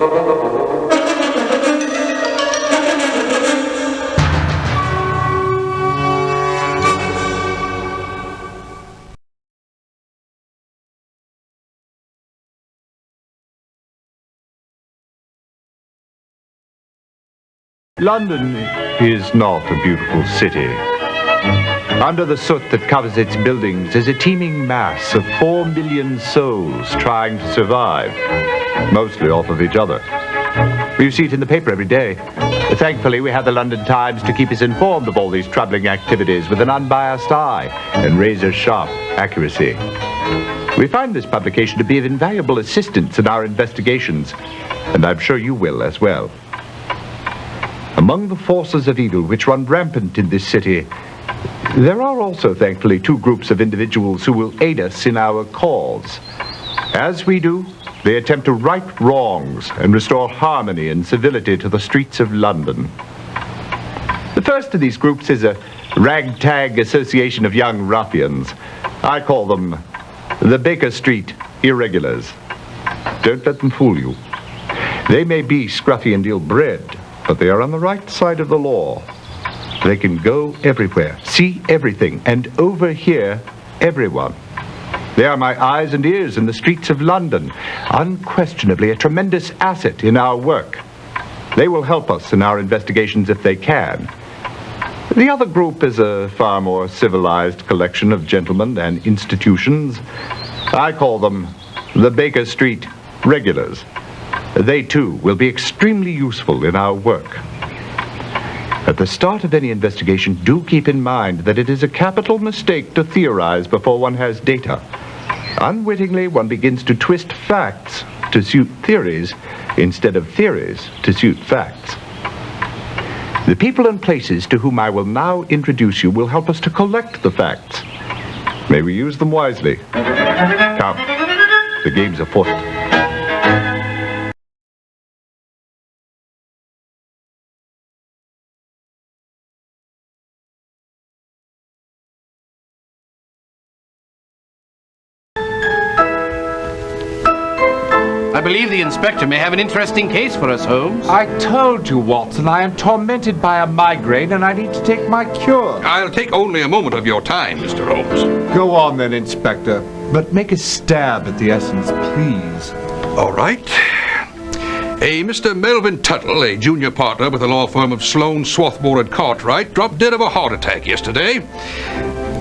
London is not a beautiful city. Under the soot that covers its buildings is a teeming mass of 4 million souls trying to survive, mostly off of each other. We see it in the paper every day. Thankfully, we have the London Times to keep us informed of all these troubling activities with an unbiased eye and razor-sharp accuracy. We find this publication to be of invaluable assistance in our investigations, and I'm sure you will as well. Among the forces of evil which run rampant in this city, there are also, thankfully, two groups of individuals who will aid us in our cause. As we do, they attempt to right wrongs and restore harmony and civility to the streets of London. The first of these groups is a ragtag association of young ruffians. I call them the Baker Street Irregulars. Don't let them fool you. They may be scruffy and ill-bred, but they are on the right side of the law. They can go everywhere, see everything, and overhear everyone. They are my eyes and ears in the streets of London, unquestionably a tremendous asset in our work. They will help us in our investigations if they can. The other group is a far more civilized collection of gentlemen and institutions. I call them the Baker Street Regulars. They, too, will be extremely useful in our work. At the start of any investigation, do keep in mind that it is a capital mistake to theorize before one has data. Unwittingly, one begins to twist facts to suit theories instead of theories to suit facts. The people and places to whom I will now introduce you will help us to collect the facts. May we use them wisely. Come, the game's afoot. I believe the inspector may have an interesting case for us, Holmes. I told you, Watson, I am tormented by a migraine and I need to take my cure. I'll take only a moment of your time, Mr. Holmes. Go on then, Inspector, but make a stab at the essence, please. All right. A Mr. Melvin Tuttle, a junior partner with the law firm of Sloane, Swarthmore and Cartwright, dropped dead of a heart attack yesterday.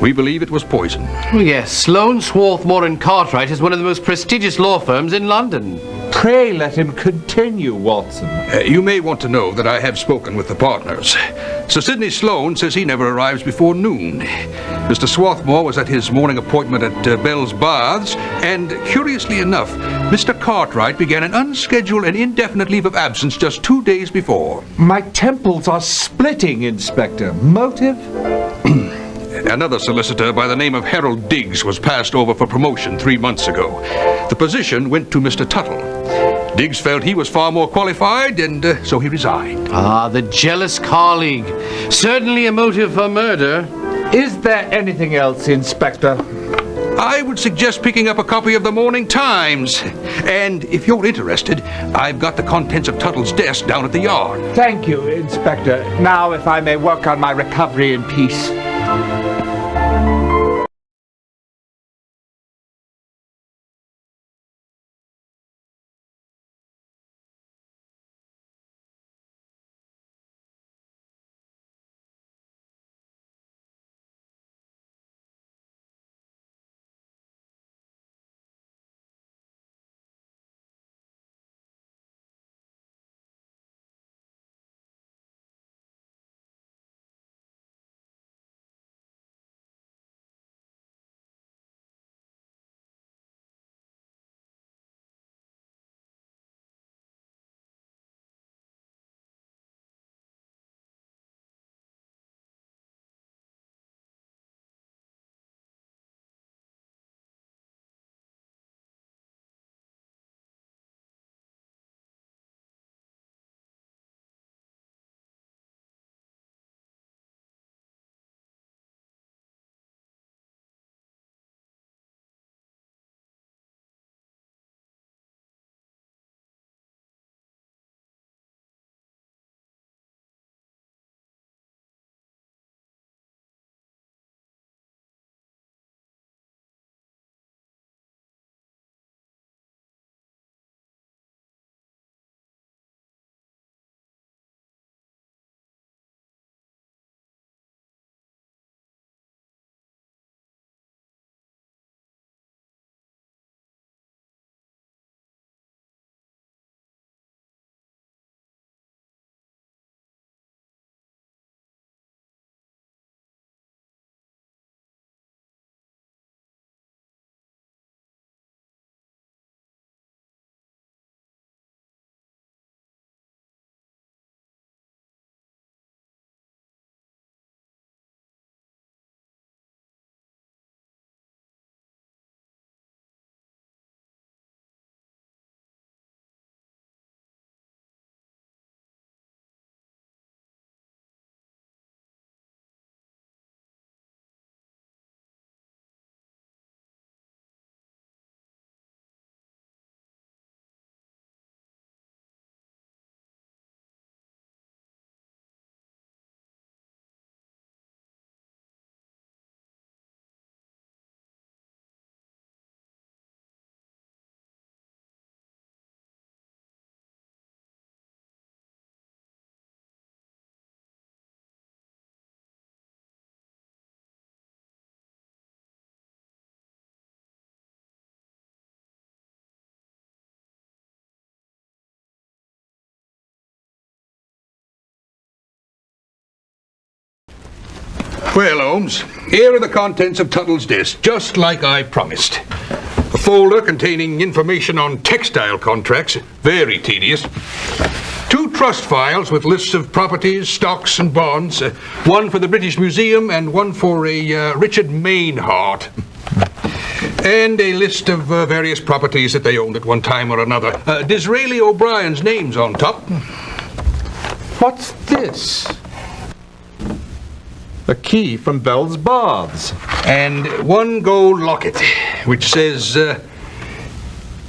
We believe it was poison. Oh, yes, Sloane, Swarthmore and Cartwright is one of the most prestigious law firms in London. Pray let him continue, Watson. You may want to know that I have spoken with the partners. Sir Sidney Sloane says he never arrives before noon. Mr. Swarthmore was at his morning appointment at Bell's Baths, and curiously enough, Mr. Cartwright began an unscheduled and indefinite leave of absence just 2 days before. My temples are splitting, Inspector. Motive? Another solicitor by the name of Harold Diggs was passed over for promotion 3 months ago. The position went to Mr. Tuttle. Diggs felt he was far more qualified, and so he resigned. Ah, the jealous colleague. Certainly a motive for murder. Is there anything else, Inspector? I would suggest picking up a copy of the Morning Times. And if you're interested, I've got the contents of Tuttle's desk down at the yard. Thank you, Inspector. Now, if I may work on my recovery in peace. Well, Holmes, here are the contents of Tuttle's desk, just like I promised. A folder containing information on textile contracts, very tedious. 2 trust files with lists of properties, stocks and bonds. One for the British Museum and one for a Richard Mainhart. And a list of various properties that they owned at one time or another. Disraeli O'Brien's name's on top. What's this? A key from Bell's Baths. And 1 gold locket, which says, to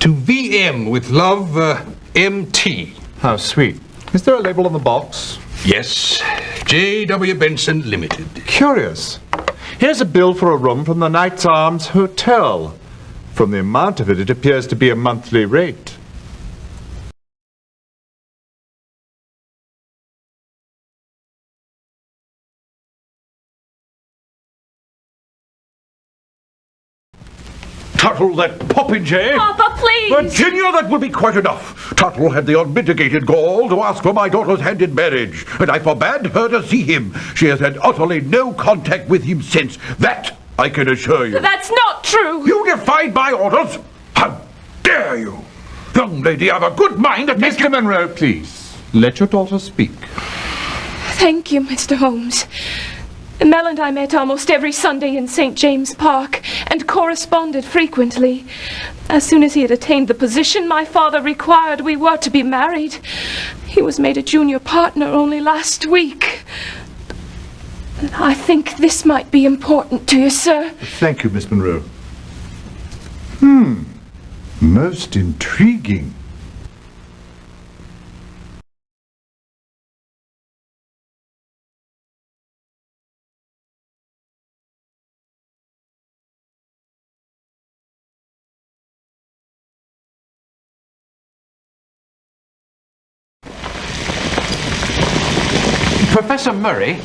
VM with love, MT. How sweet. Is there a label on the box? Yes, J.W. Benson Limited. Curious. Here's a bill for a room from the Knights Arms Hotel. From the amount of it, it appears to be a monthly rate. Tuttle, that popinjay! Papa, please! Virginia, that will be quite enough. Tuttle had the unmitigated gall to ask for my daughter's hand in marriage, and I forbade her to see him. She has had utterly no contact with him since. That I can assure you. That's not true! You defied my orders? How dare you? Young lady, have a good mind to take... Mr. Monroe, please. Let your daughter speak. Thank you, Mr. Holmes. Mel and I met almost every Sunday in St. James Park and corresponded frequently. As soon as he had attained the position my father required, we were to be married. He was made a junior partner only last week. I think this might be important to you, sir. Thank you, Miss Monroe. Most intriguing. Professor Murray?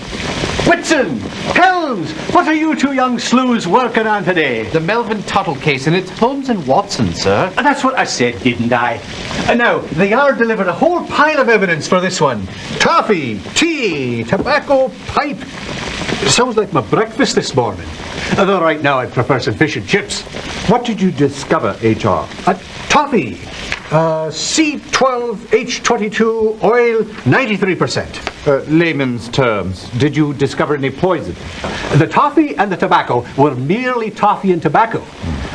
Whitson! Holmes! What are you 2 young sleuths working on today? The Melvin Tuttle case, and it's Holmes and Watson, sir. That's what I said, didn't I? And now, the Yard delivered a whole pile of evidence for this one. Toffee, tea, tobacco, pipe. Sounds like my breakfast this morning. Although right now I'd prefer some fish and chips. What did you discover, H.R.? Toffee. C12H22 oil 93%. Layman's terms. Did you discover any poison? The toffee and the tobacco were merely toffee and tobacco.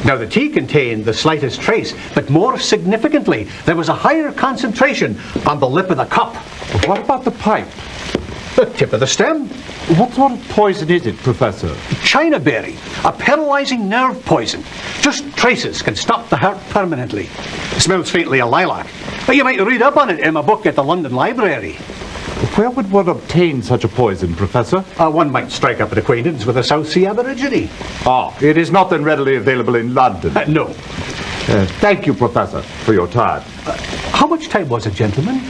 Now the tea contained the slightest trace, but more significantly, there was a higher concentration on the lip of the cup. What about the pipe? The tip of the stem. What sort of poison is it, Professor? China berry, a paralyzing nerve poison. Just traces can stop the hurt permanently. Smells faintly of lilac. But you might read up on it in a book at the London Library. Where would one obtain such a poison, Professor? One might strike up an acquaintance with a South Sea Aborigine. It is not then readily available in London. No. Thank you, Professor, for your time. How much time was it, gentlemen?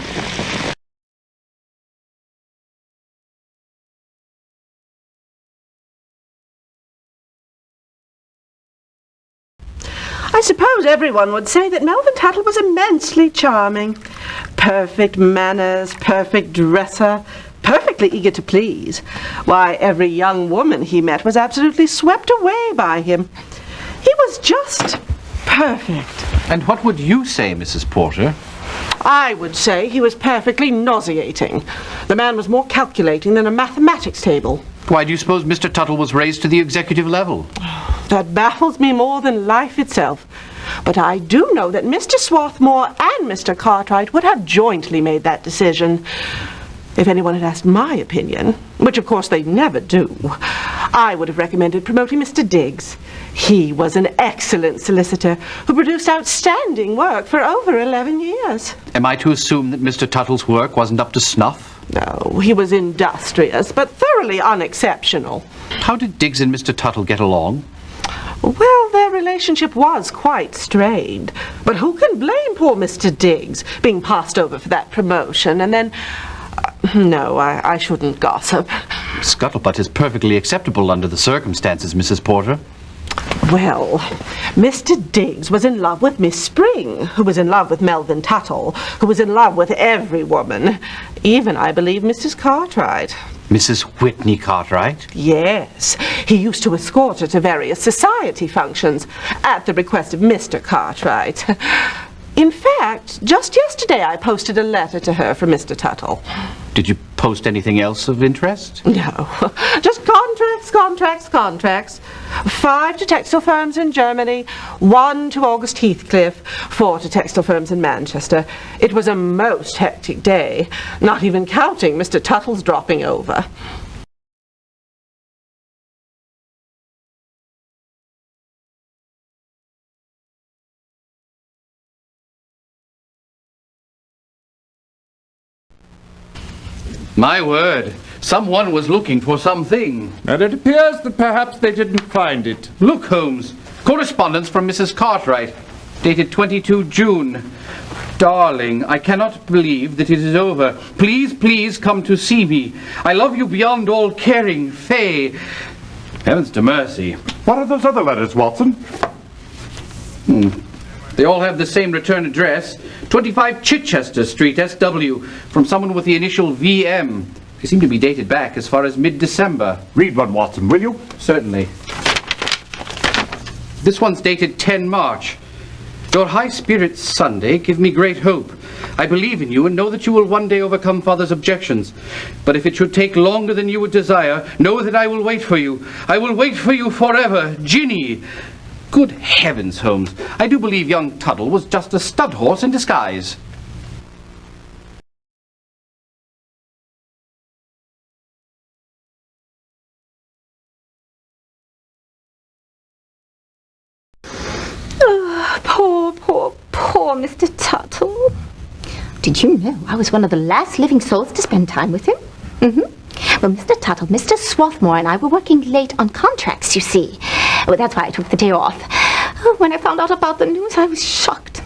I suppose everyone would say that Melvin Tuttle was immensely charming. Perfect manners, perfect dresser, perfectly eager to please. Why, every young woman he met was absolutely swept away by him. He was just perfect. And what would you say, Mrs. Porter? I would say he was perfectly nauseating. The man was more calculating than a mathematics table. Why do you suppose Mr. Tuttle was raised to the executive level? That baffles me more than life itself. But I do know that Mr. Swarthmore and Mr. Cartwright would have jointly made that decision. If anyone had asked my opinion, which of course they never do, I would have recommended promoting Mr. Diggs. He was an excellent solicitor who produced outstanding work for over 11 years. Am I to assume that Mr. Tuttle's work wasn't up to snuff? No, he was industrious, but thoroughly unexceptional. How did Diggs and Mr. Tuttle get along? Well, their relationship was quite strained. But who can blame poor Mr. Diggs being passed over for that promotion and then... no, I shouldn't gossip. Scuttlebutt is perfectly acceptable under the circumstances, Mrs. Porter. Well, Mr. Diggs was in love with Miss Spring, who was in love with Melvin Tuttle, who was in love with every woman, even, I believe, Mrs. Cartwright. Mrs. Whitney Cartwright? Yes, he used to escort her to various society functions at the request of Mr. Cartwright. In fact, just yesterday I posted a letter to her from Mr. Tuttle. Did you post anything else of interest? No, just contracts. 5 to textile firms in Germany, 1 to August Heathcliff, 4 to textile firms in Manchester. It was a most hectic day, not even counting Mr. Tuttle's dropping over. My word, someone was looking for something. And it appears that perhaps they didn't find it. Look, Holmes, correspondence from Mrs. Cartwright, dated 22 June. Darling, I cannot believe that it is over. Please, please come to see me. I love you beyond all caring, Fay. Heavens to mercy. What are those other letters, Watson? They all have the same return address, 25 Chichester Street, SW, from someone with the initial VM. They seem to be dated back as far as mid-December. Read one, Watson, will you? Certainly. This one's dated 10 March. Your high spirits Sunday give me great hope. I believe in you and know that you will one day overcome Father's objections. But if it should take longer than you would desire, know that I will wait for you. I will wait for you forever. Ginny. Good heavens, Holmes. I do believe young Tuttle was just a stud horse in disguise. Poor Mr. Tuttle. Did you know I was one of the last living souls to spend time with him? Well, Mr. Tuttle, Mr. Swarthmore and I were working late on contracts, you see. Well, that's why I took the day off. When I found out about the news, I was shocked.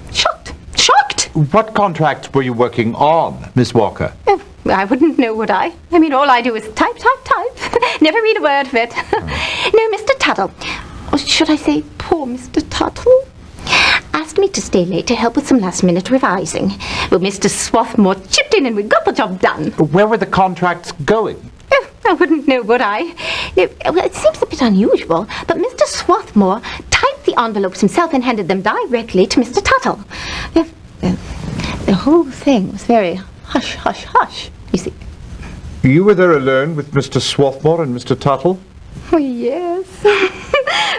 What contracts were you working on, Miss Walker? Oh, I wouldn't know, would I? I mean, all I do is type. Never read a word of it. No, Mr. Tuttle, or should I say poor Mr. Tuttle, asked me to stay late to help with some last-minute revising. Well, Mr. Swarthmore chipped in and we got the job done. Where were the contracts going? Oh, I wouldn't know, would I? No, well, it seems a bit unusual, but Mr. Swarthmore typed the envelopes himself and handed them directly to Mr. Tuttle. The whole thing was very hush, you see. You were there alone with Mr. Swarthmore and Mr. Tuttle? Oh, yes.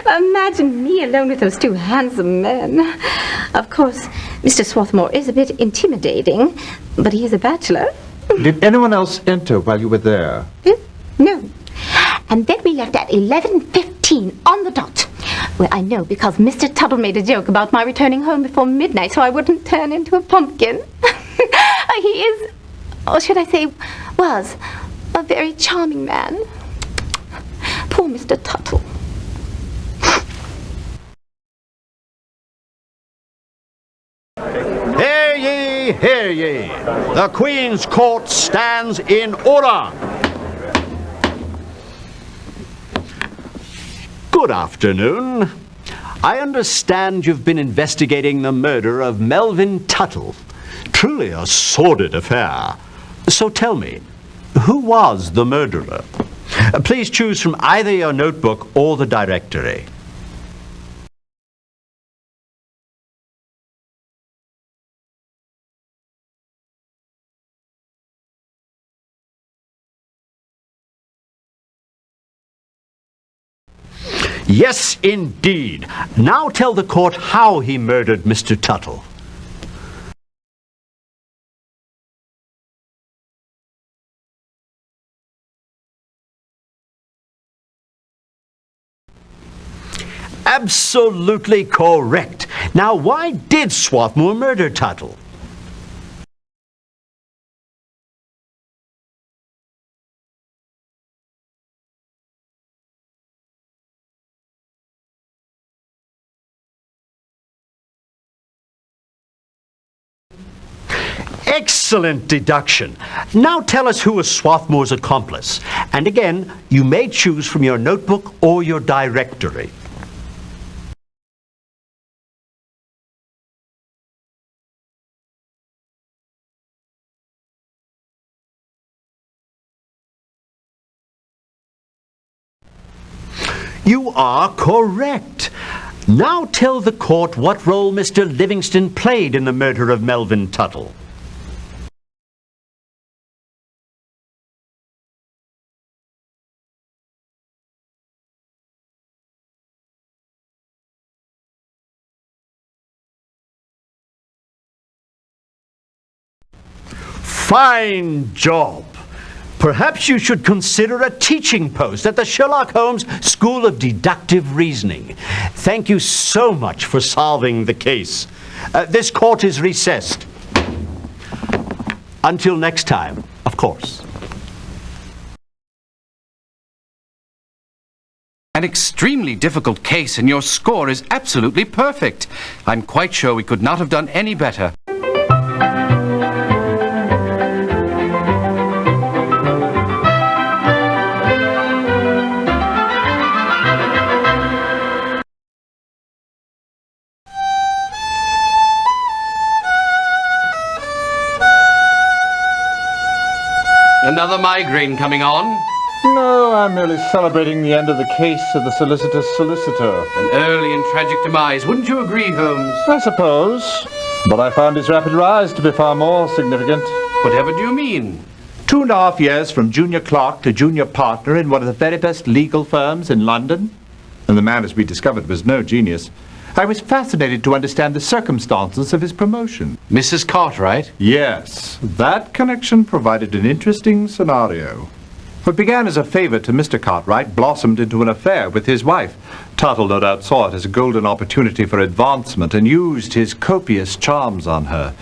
Imagine me alone with those two handsome men. Of course, Mr. Swarthmore is a bit intimidating, but he is a bachelor. Did anyone else enter while you were there? No. And then we left at 11:15 on the dot. Well, I know because Mr. Tuttle made a joke about my returning home before midnight so I wouldn't turn into a pumpkin. He is, or should I say, was, a very charming man. Poor Mr. Tuttle. Hear ye! The Queen's Court stands in order! Good afternoon. I understand you've been investigating the murder of Melvin Tuttle. Truly a sordid affair. So tell me, who was the murderer? Please choose from either your notebook or the directory. Yes, indeed. Now tell the court how he murdered Mr. Tuttle. Absolutely correct. Now, why did Swarthmore murder Tuttle? Excellent deduction. Now tell us who was Swarthmore's accomplice. And again, you may choose from your notebook or your directory. You are correct. Now tell the court what role Mr. Livingston played in the murder of Melvin Tuttle. Fine job. Perhaps you should consider a teaching post at the Sherlock Holmes School of Deductive Reasoning. Thank you so much for solving the case. This court is recessed. Until next time, of course. An extremely difficult case, and your score is absolutely perfect. I'm quite sure we could not have done any better. Another migraine coming on? No, I'm merely celebrating the end of the case of the Solicitous Solicitor. An early and tragic demise, wouldn't you agree, Holmes? I suppose. But I found his rapid rise to be far more significant. Whatever do you mean? 2.5 years from junior clerk to junior partner in one of the very best legal firms in London. And the man, as we discovered, was no genius. I was fascinated to understand the circumstances of his promotion. Mrs. Cartwright? Yes, that connection provided an interesting scenario. What began as a favor to Mr. Cartwright blossomed into an affair with his wife. Tuttle no doubt saw it as a golden opportunity for advancement and used his copious charms on her.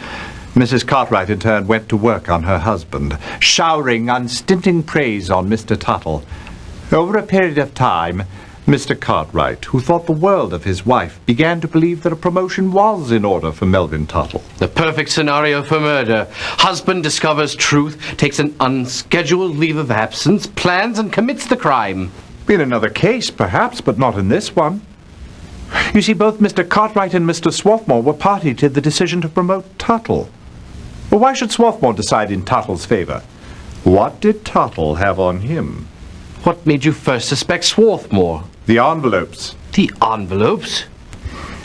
Mrs. Cartwright in turn went to work on her husband, showering unstinting praise on Mr. Tuttle. Over a period of time, Mr. Cartwright, who thought the world of his wife, began to believe that a promotion was in order for Melvin Tuttle. The perfect scenario for murder. Husband discovers truth, takes an unscheduled leave of absence, plans and commits the crime. In another case, perhaps, but not in this one. You see, both Mr. Cartwright and Mr. Swarthmore were party to the decision to promote Tuttle. Well, why should Swarthmore decide in Tuttle's favor? What did Tuttle have on him? What made you first suspect Swarthmore? The envelopes. The envelopes?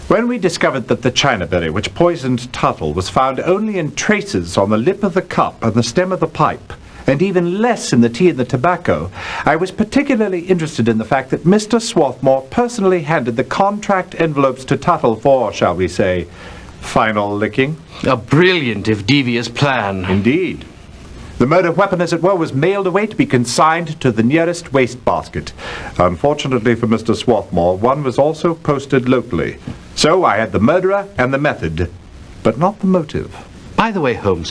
When we discovered that the chinaberry which poisoned Tuttle was found only in traces on the lip of the cup and the stem of the pipe, and even less in the tea and the tobacco, I was particularly interested in the fact that Mr. Swarthmore personally handed the contract envelopes to Tuttle for, shall we say, final licking. A brilliant if devious plan. Indeed. The murder weapon, as it were, was mailed away to be consigned to the nearest wastebasket. Unfortunately for Mr. Swarthmore, one was also posted locally. So I had the murderer and the method, but not the motive. By the way, Holmes,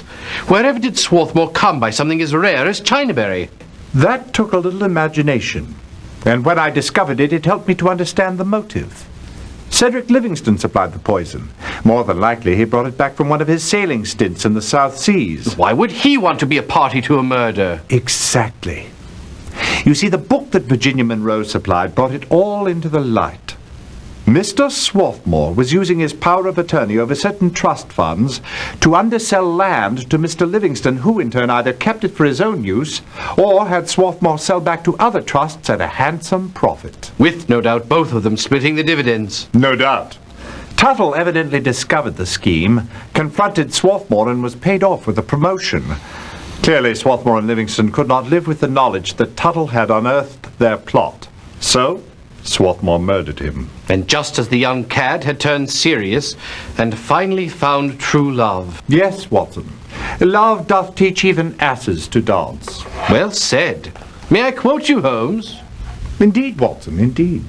wherever did Swarthmore come by something as rare as chinaberry? That took a little imagination. And when I discovered it, it helped me to understand the motive. Cedric Livingston supplied the poison. More than likely, he brought it back from one of his sailing stints in the South Seas. Why would he want to be a party to a murder? Exactly. You see, the book that Virginia Monroe supplied brought it all into the light. Mr. Swarthmore was using his power of attorney over certain trust funds to undersell land to Mr. Livingston, who in turn either kept it for his own use or had Swarthmore sell back to other trusts at a handsome profit. With, no doubt, both of them splitting the dividends. No doubt. Tuttle evidently discovered the scheme, confronted Swarthmore, and was paid off with a promotion. Clearly, Swarthmore and Livingston could not live with the knowledge that Tuttle had unearthed their plot. So, Swarthmore murdered him. And just as the young cad had turned serious and finally found true love. Yes, Watson. Love doth teach even asses to dance. Well said. May I quote you, Holmes? Indeed, Watson, indeed.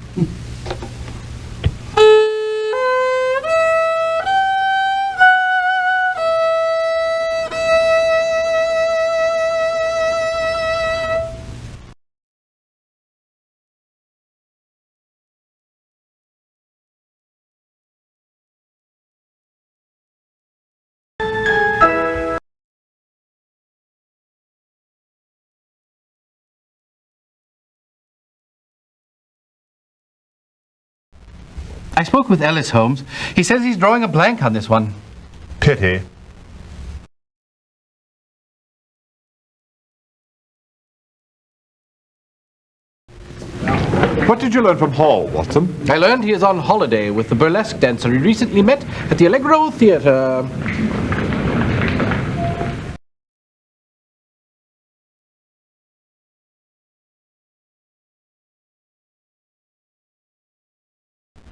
I spoke with Ellis, Holmes. He says he's drawing a blank on this one. Pity. What did you learn from Hall, Watson? I learned he is on holiday with the burlesque dancer he recently met at the Allegro Theatre.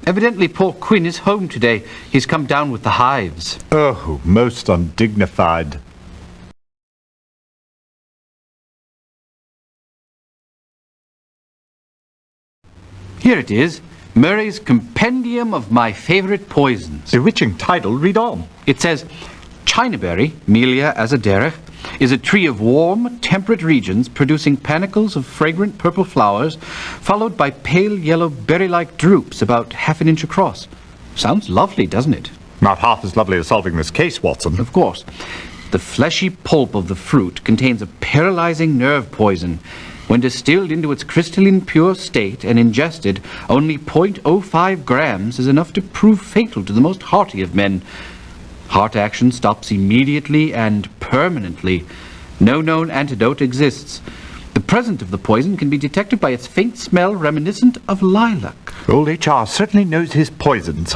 Evidently Paul Quinn is home today. He's come down with the hives. Oh, most undignified. Here it is, Murray's Compendium of My Favorite Poisons. Bewitching title, read on. It says, Chinaberry, Melia azadirach, is a tree of warm, temperate regions producing panicles of fragrant purple flowers, followed by pale yellow berry-like drupes about half an inch across. Sounds lovely, doesn't it? Not half as lovely as solving this case, Watson. Of course. The fleshy pulp of the fruit contains a paralyzing nerve poison. When distilled into its crystalline pure state and ingested, only 0.05 grams is enough to prove fatal to the most hearty of men. Heart action stops immediately and permanently. No known antidote exists. The presence of the poison can be detected by its faint smell reminiscent of lilac. Old H.R. certainly knows his poisons.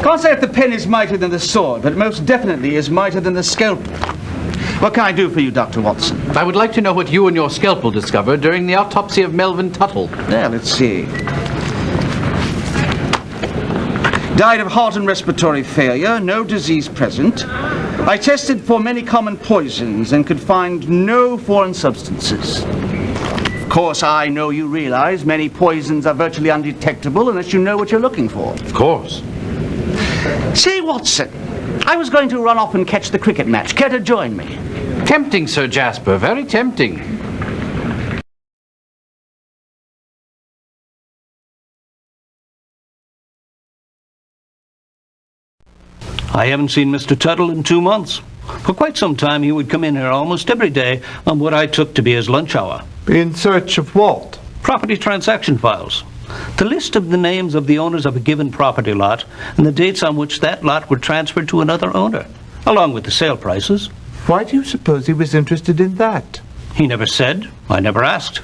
Can't say if the pen is mightier than the sword, but it most definitely is mightier than the scalpel. What can I do for you, Dr. Watson? I would like to know what you and your scalpel discovered during the autopsy of Melvin Tuttle. Now, let's see. Died of heart and respiratory failure, no disease present. I tested for many common poisons and could find no foreign substances. Of course, I know you realize many poisons are virtually undetectable unless you know what you're looking for. Of course. Say, Watson, I was going to run off and catch the cricket match. Care to join me? Tempting, Sir Jasper, very tempting. I haven't seen Mr. Tuttle in 2 months. For quite some time he would come in here almost every day on what I took to be his lunch hour. In search of what? Property transaction files. The list of the names of the owners of a given property lot and the dates on which that lot were transferred to another owner, along with the sale prices. Why do you suppose he was interested in that? He never said. I never asked.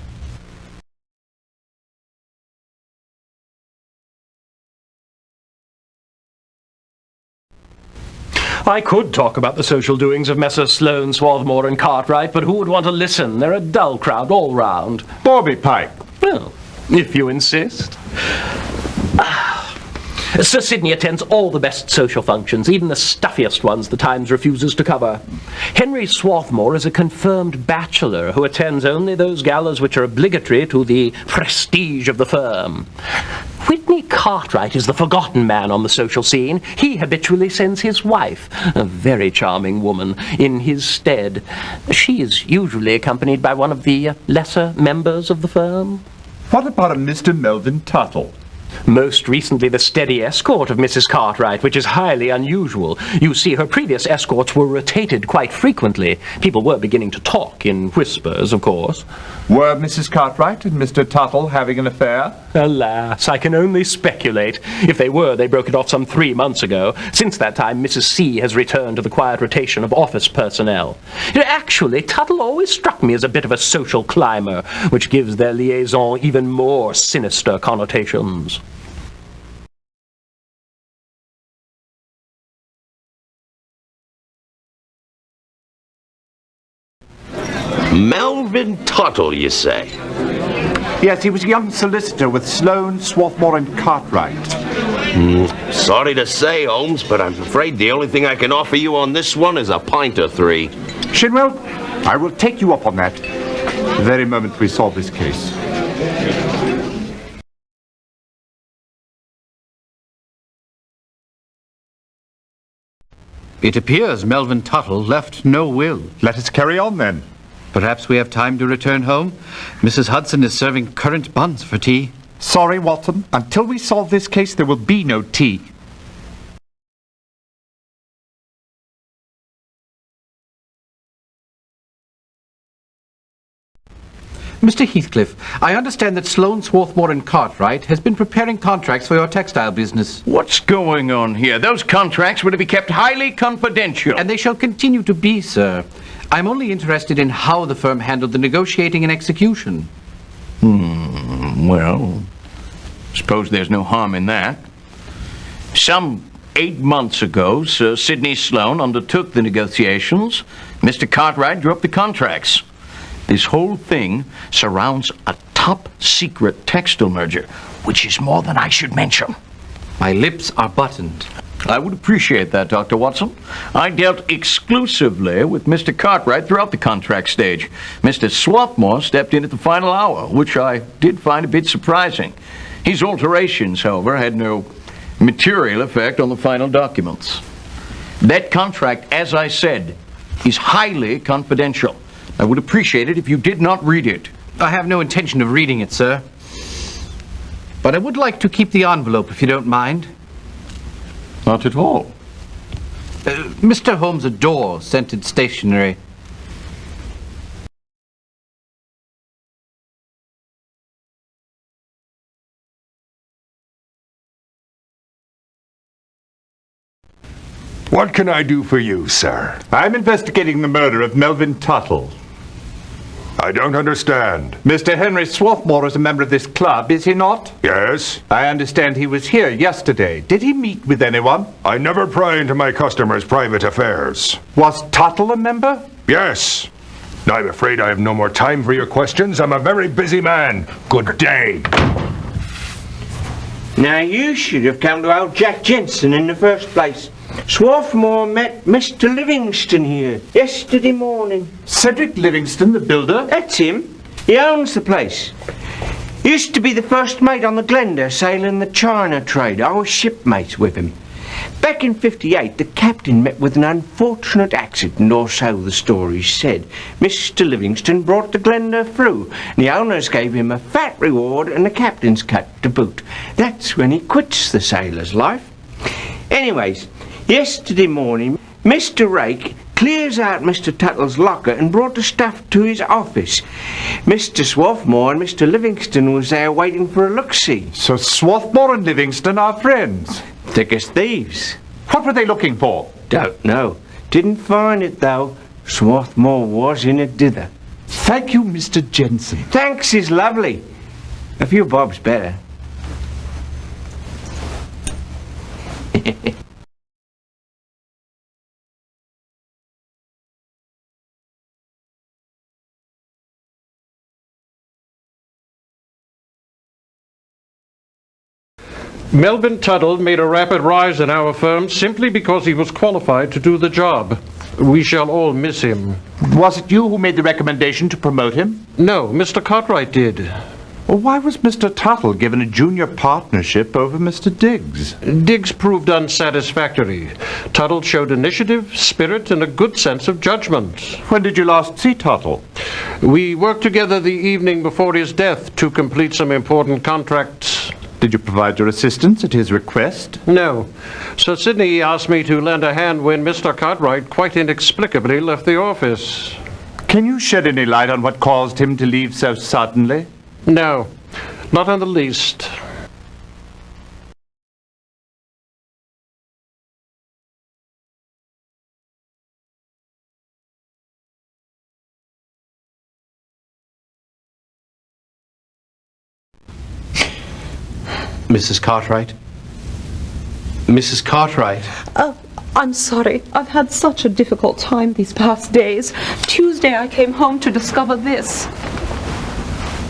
I could talk about the social doings of Messrs. Sloane, Swarthmore and Cartwright, but who would want to listen? They're a dull crowd all round. Bobby Pike. Well, if you insist. Sir Sidney attends all the best social functions, even the stuffiest ones the Times refuses to cover. Henry Swarthmore is a confirmed bachelor who attends only those galas which are obligatory to the prestige of the firm. Whitney Cartwright is the forgotten man on the social scene. He habitually sends his wife, a very charming woman, in his stead. She is usually accompanied by one of the lesser members of the firm. What about a Mr. Melvin Tuttle? Most recently the steady escort of Mrs. Cartwright, which is highly unusual. You see, her previous escorts were rotated quite frequently. People were beginning to talk in whispers, of course. Were Mrs. Cartwright and Mr. Tuttle having an affair? Alas, I can only speculate. If they were, they broke it off some 3 months ago. Since that time, Mrs. C has returned to the quiet rotation of office personnel. Actually, Tuttle always struck me as a bit of a social climber, which gives their liaison even more sinister connotations. Melvin Tuttle, you say? Yes, he was a young solicitor with Sloane, Swarthmore and Cartwright. Sorry to say, Holmes, but I'm afraid the only thing I can offer you on this one is a pint or 3. Shinwell, I will take you up on that the very moment we solve this case. It appears Melvin Tuttle left no will. Let us carry on, then. Perhaps we have time to return home. Mrs. Hudson is serving currant buns for tea. Sorry, Watson. Until we solve this case, there will be no tea. Mr. Heathcliff, I understand that Sloane, Swarthmore and Cartwright has been preparing contracts for your textile business. What's going on here? Those contracts were to be kept highly confidential. And they shall continue to be, sir. I'm only interested in how the firm handled the negotiating and execution. Well, suppose there's no harm in that. Some 8 months ago, Sir Sidney Sloane undertook the negotiations. Mr. Cartwright drew up the contracts. This whole thing surrounds a top-secret textile merger, which is more than I should mention. My lips are buttoned. I would appreciate that, Dr. Watson. I dealt exclusively with Mr. Cartwright throughout the contract stage. Mr. Swarthmore stepped in at the final hour, which I did find a bit surprising. His alterations, however, had no material effect on the final documents. That contract, as I said, is highly confidential. I would appreciate it if you did not read it. I have no intention of reading it, sir. But I would like to keep the envelope, if you don't mind. Not at all. Mr. Holmes adores scented stationery. What can I do for you, sir? I'm investigating the murder of Melvin Tuttle. I don't understand. Mr. Henry Swarthmore is a member of this club, is he not? Yes? I understand he was here yesterday. Did he meet with anyone? I never pry into my customers' private affairs. Was Tuttle a member? Yes. I'm afraid I have no more time for your questions. I'm a very busy man. Good day. Now, you should have come to old Jack Jensen in the first place. Swarthmore met Mr. Livingston here yesterday morning. Cedric Livingston, the builder? That's him. He owns the place. He used to be the first mate on the Glenda sailing the China trade. I was shipmates with him. Back in '58, the captain met with an unfortunate accident, or so the story said. Mr. Livingston brought the Glenda through, and the owners gave him a fat reward and the captain's cut to boot. That's when he quits the sailor's life. Anyways, yesterday morning, Mr. Rake clears out Mr. Tuttle's locker and brought the stuff to his office. Mr. Swarthmore and Mr. Livingston was there waiting for a look-see. So Swarthmore and Livingston are friends? Thick as thieves. What were they looking for? Don't know. Didn't find it, though. Swarthmore was in a dither. Thank you, Mr. Jensen. Thanks is lovely. A few bobs better. Melvin Tuttle made a rapid rise in our firm simply because he was qualified to do the job. We shall all miss him. Was it you who made the recommendation to promote him? No, Mr. Cartwright did. Well, why was Mr. Tuttle given a junior partnership over Mr. Diggs? Diggs proved unsatisfactory. Tuttle showed initiative, spirit, and a good sense of judgment. When did you last see Tuttle? We worked together the evening before his death to complete some important contracts. Did you provide your assistance at his request? No. Sir Sidney asked me to lend a hand when Mr. Cartwright quite inexplicably left the office. Can you shed any light on what caused him to leave so suddenly? No, not in the least. Mrs. Cartwright? Mrs. Cartwright? Oh, I'm sorry. I've had such a difficult time these past days. Tuesday I came home to discover this.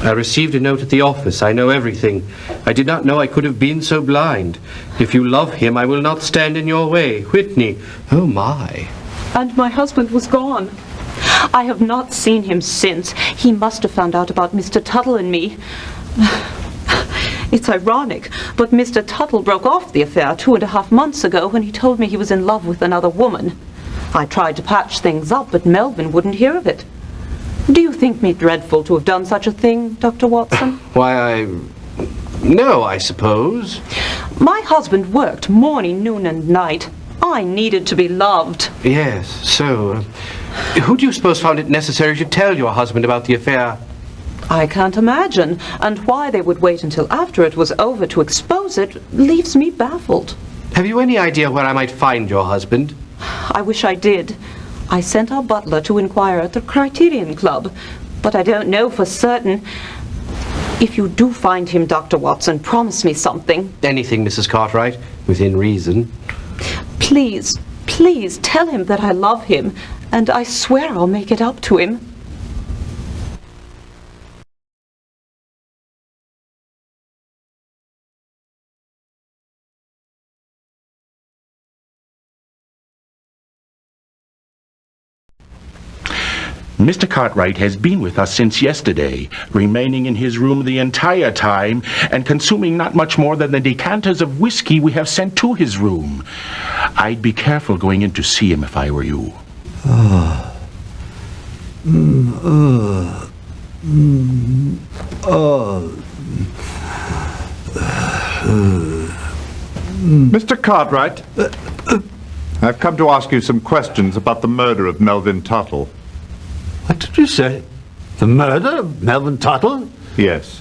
I received a note at the office. I know everything. I did not know I could have been so blind. If you love him, I will not stand in your way. Whitney. Oh, my. And my husband was gone. I have not seen him since. He must have found out about Mr. Tuttle and me. It's ironic, but Mr. Tuttle broke off the affair 2.5 months ago when he told me he was in love with another woman. I tried to patch things up, but Melvin wouldn't hear of it. Do you think me dreadful to have done such a thing, Dr. Watson? Why, No, I suppose. My husband worked morning, noon, and night. I needed to be loved. Yes, so... who do you suppose found it necessary to tell your husband about the affair? I can't imagine, and why they would wait until after it was over to expose it leaves me baffled. Have you any idea where I might find your husband? I wish I did. I sent our butler to inquire at the Criterion Club, but I don't know for certain. If you do find him, Dr. Watson, promise me something. Anything, Mrs. Cartwright, within reason. Please, please tell him that I love him, and I swear I'll make it up to him. Mr. Cartwright has been with us since yesterday, remaining in his room the entire time and consuming not much more than the decanters of whiskey we have sent to his room. I'd be careful going in to see him if I were you. Mr. Cartwright, I've come to ask you some questions about the murder of Melvin Tuttle. What did you say? The murder of Melvin Tuttle? Yes.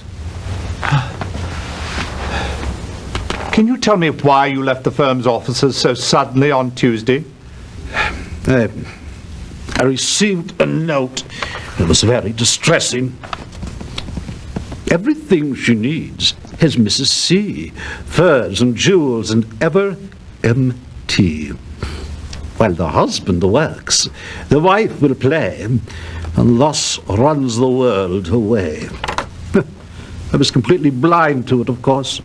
Can you tell me why you left the firm's offices so suddenly on Tuesday? I received a note. It was very distressing. Everything she needs has Mrs. C. Furs and jewels and ever empty. While the husband works, the wife will play, and thus runs the world away. I was completely blind to it, of course.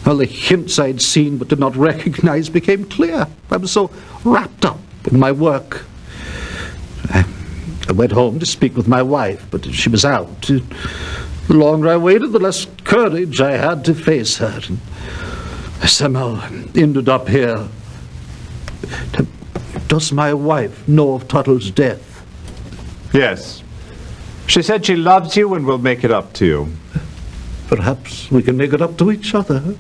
All the hints I'd seen but did not recognize became clear. I was so wrapped up in my work. I went home to speak with my wife, but she was out. The longer I waited, the less courage I had to face her. And I somehow ended up here. Does my wife know of Tuttle's death? Yes. She said she loves you and will make it up to you. Perhaps we can make it up to each other.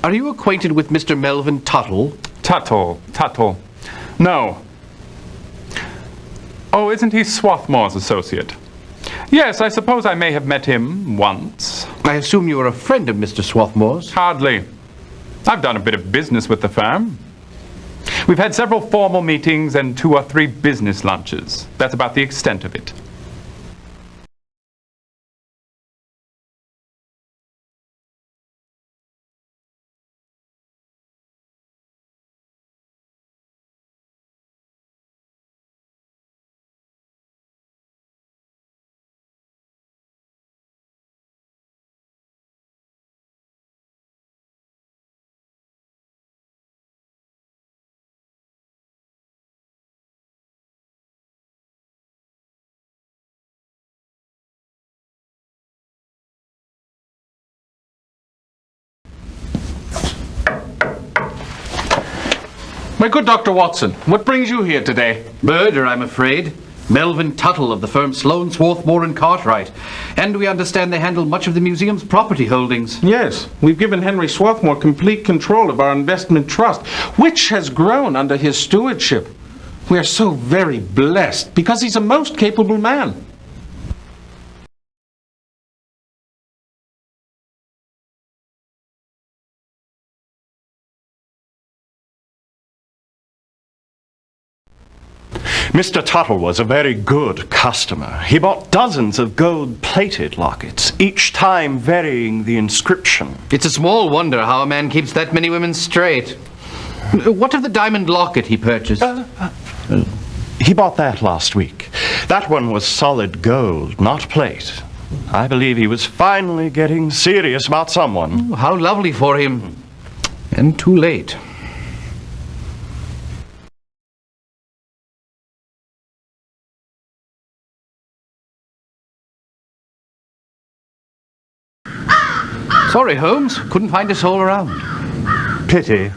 Are you acquainted with Mr. Melvin Tuttle? Tuttle. No. Oh, isn't he Swarthmore's associate? Yes, I suppose I may have met him once. I assume you are a friend of Mr. Swarthmore's? Hardly. I've done a bit of business with the firm. We've had several formal meetings and 2 or 3 business lunches. That's about the extent of it. My good Dr. Watson, what brings you here today? Murder, I'm afraid. Melvin Tuttle of the firm Sloane, Swarthmore and Cartwright. And we understand they handle much of the museum's property holdings. Yes, we've given Henry Swarthmore complete control of our investment trust, which has grown under his stewardship. We are so very blessed because he's a most capable man. Mr. Tuttle was a very good customer. He bought dozens of gold-plated lockets, each time varying the inscription. It's a small wonder how a man keeps that many women straight. What of the diamond locket he purchased? He bought that last week. That one was solid gold, not plate. I believe he was finally getting serious about someone. Oh, how lovely for him. And too late. Sorry, Holmes. Couldn't find us all around. Pity.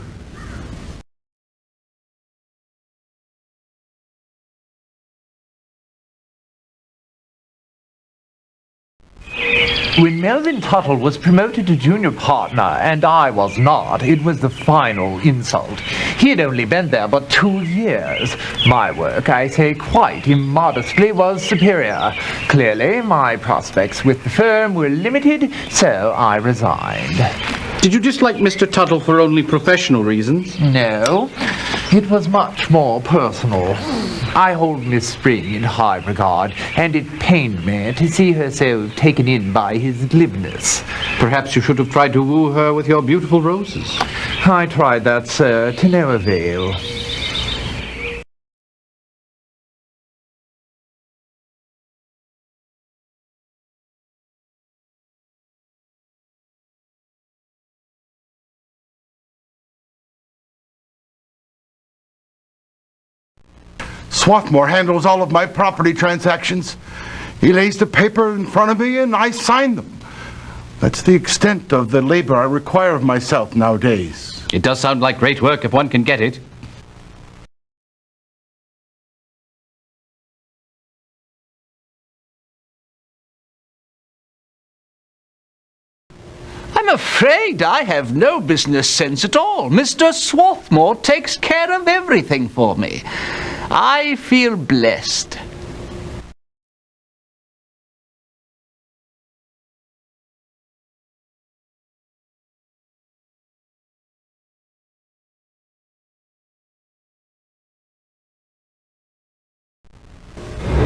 When Melvin Tuttle was promoted to junior partner and I was not, it was the final insult. He had only been there but 2 years. My work, I say quite immodestly, was superior. Clearly, my prospects with the firm were limited, so I resigned. Did you dislike Mr. Tuttle for only professional reasons? No, it was much more personal. I hold Miss Spring in high regard, and it pained me to see her so taken in by his glibness. Perhaps you should have tried to woo her with your beautiful roses. I tried that, sir, to no avail. Swarthmore handles all of my property transactions. He lays the paper in front of me and I sign them. That's the extent of the labor I require of myself nowadays. It does sound like great work if one can get it. I'm afraid I have no business sense at all. Mr. Swarthmore takes care of everything for me. I feel blessed.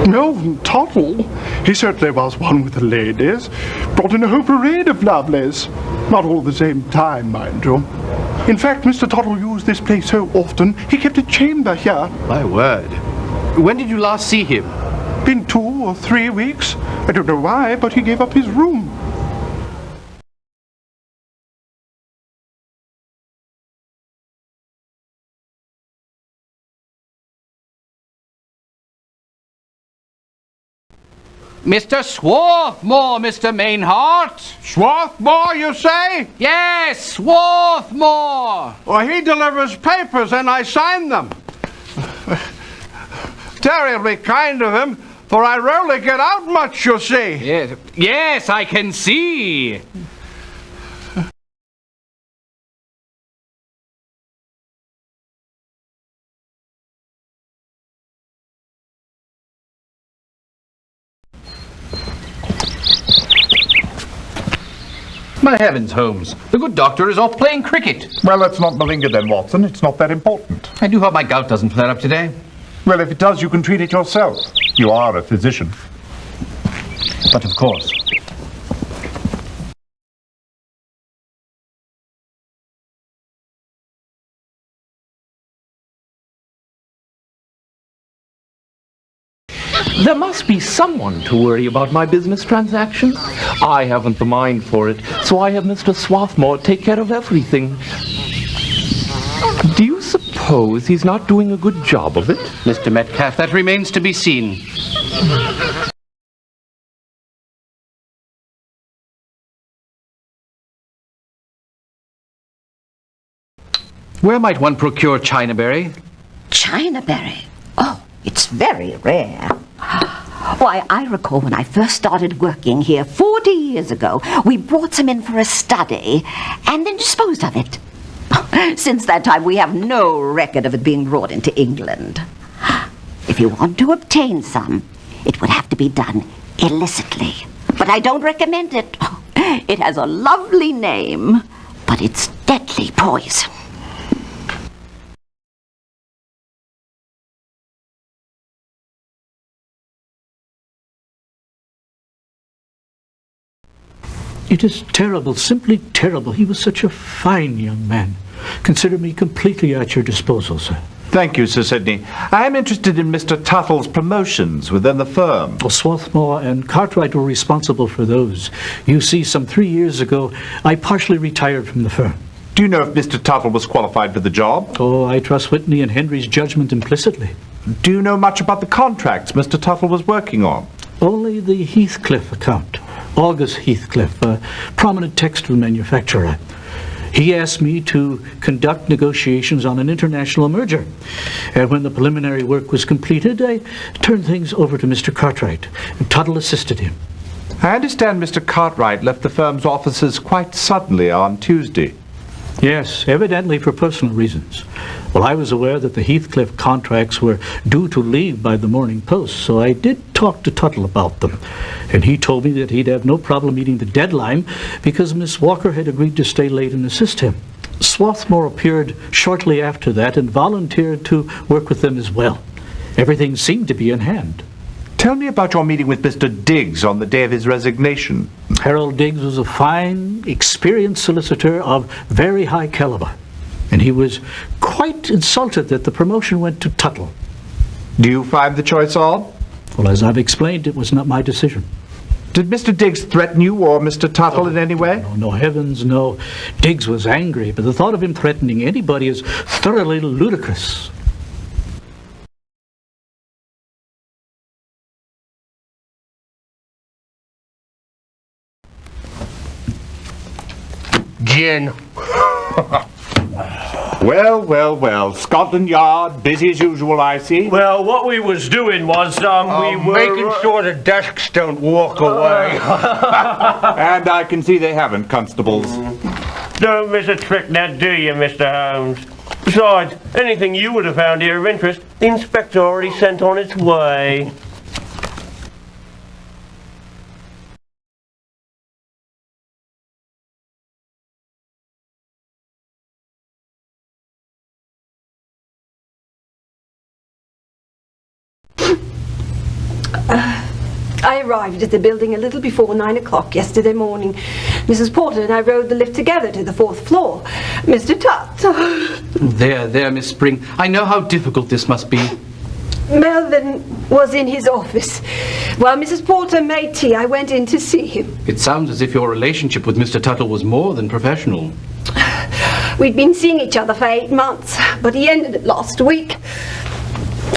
Melvin Tuttle? He certainly was one with the ladies. Brought in a whole parade of lovelies. Not all at the same time, mind you. In fact, Mr. Tuttle used this place so often, he kept a chamber here. My word. When did you last see him? Been 2 or 3 weeks. I don't know why, but he gave up his room. Mr. Swarthmore, Mr. Mainhart. Swarthmore, you say? Yes, Swarthmore. Well, he delivers papers and I sign them. Terribly kind of him, for I rarely get out much, you see. Yes, I can see. My heavens, Holmes. The good doctor is off playing cricket. Well, let's not malinger then, Watson. It's not that important. I do hope my gout doesn't flare up today. Well, if it does, you can treat it yourself. You are a physician. But of course. There must be someone to worry about my business transactions. I haven't the mind for it, so I have Mr. Swarthmore take care of everything. Do you suppose he's not doing a good job of it? Mr. Metcalf, that remains to be seen. Where might one procure Chinaberry? Chinaberry? Oh, it's very rare. Why, I recall when I first started working here 40 years ago, we brought some in for a study and then disposed of it. Since that time, we have no record of it being brought into England. If you want to obtain some, it would have to be done illicitly. But I don't recommend it. It has a lovely name, but it's deadly poison. It is terrible, simply terrible. He was such a fine young man. Consider me completely at your disposal, sir. Thank you, Sir Sidney. I am interested in Mr. Tuttle's promotions within the firm. Well, Swarthmore and Cartwright were responsible for those. You see, some 3 years ago, I partially retired from the firm. Do you know if Mr. Tuttle was qualified for the job? Oh, I trust Whitney and Henry's judgment implicitly. Do you know much about the contracts Mr. Tuttle was working on? Only the Heathcliff account. August Heathcliff, a prominent textile manufacturer. He asked me to conduct negotiations on an international merger. And when the preliminary work was completed, I turned things over to Mr. Cartwright. And Tuttle assisted him. I understand Mr. Cartwright left the firm's offices quite suddenly on Tuesday. Yes, evidently for personal reasons. Well, I was aware that the Heathcliff contracts were due to leave by the Morning Post, so I did talk to Tuttle about them. And he told me that he'd have no problem meeting the deadline because Miss Walker had agreed to stay late and assist him. Swarthmore appeared shortly after that and volunteered to work with them as well. Everything seemed to be in hand. Tell me about your meeting with Mr. Diggs on the day of his resignation. Harold Diggs was a fine, experienced solicitor of very high caliber, and he was quite insulted that the promotion went to Tuttle. Do you find the choice odd? Well, as I've explained, it was not my decision. Did Mr. Diggs threaten you or Mr. Tuttle in any way? No, heavens, no. Diggs was angry, but the thought of him threatening anybody is thoroughly ludicrous. Gin. Well. Scotland Yard, busy as usual, I see. Well, what we was doing was, we were... making sure the desks don't walk away. And I can see they haven't, constables. Don't miss a trick now, do you, Mr. Holmes? Besides, anything you would have found here of interest, the inspector already sent on its way. I arrived at the building a little before 9 o'clock yesterday morning. Mrs. Porter and I rode the lift together to the 4th floor. Mr. Tutt. There, Miss Spring. I know how difficult this must be. Melvin was in his office. While Mrs. Porter made tea, I went in to see him. It sounds as if your relationship with Mr. Tuttle was more than professional. We'd been seeing each other for 8 months, but he ended it last week.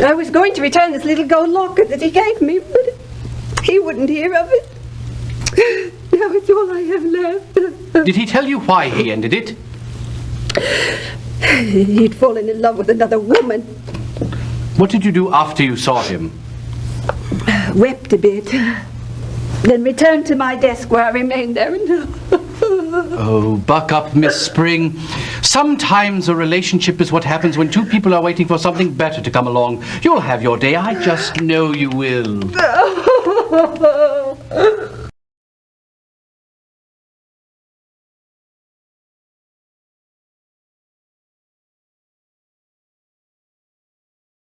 I was going to return this little gold locket that he gave me, but he wouldn't hear of it. Now it's all I have left. Did he tell you why he ended it? He'd fallen in love with another woman. What did you do after you saw him? Wept a bit. Then returned to my desk where I remained there until... Oh, buck up, Miss Spring. Sometimes a relationship is what happens when two people are waiting for something better to come along. You'll have your day. I just know you will.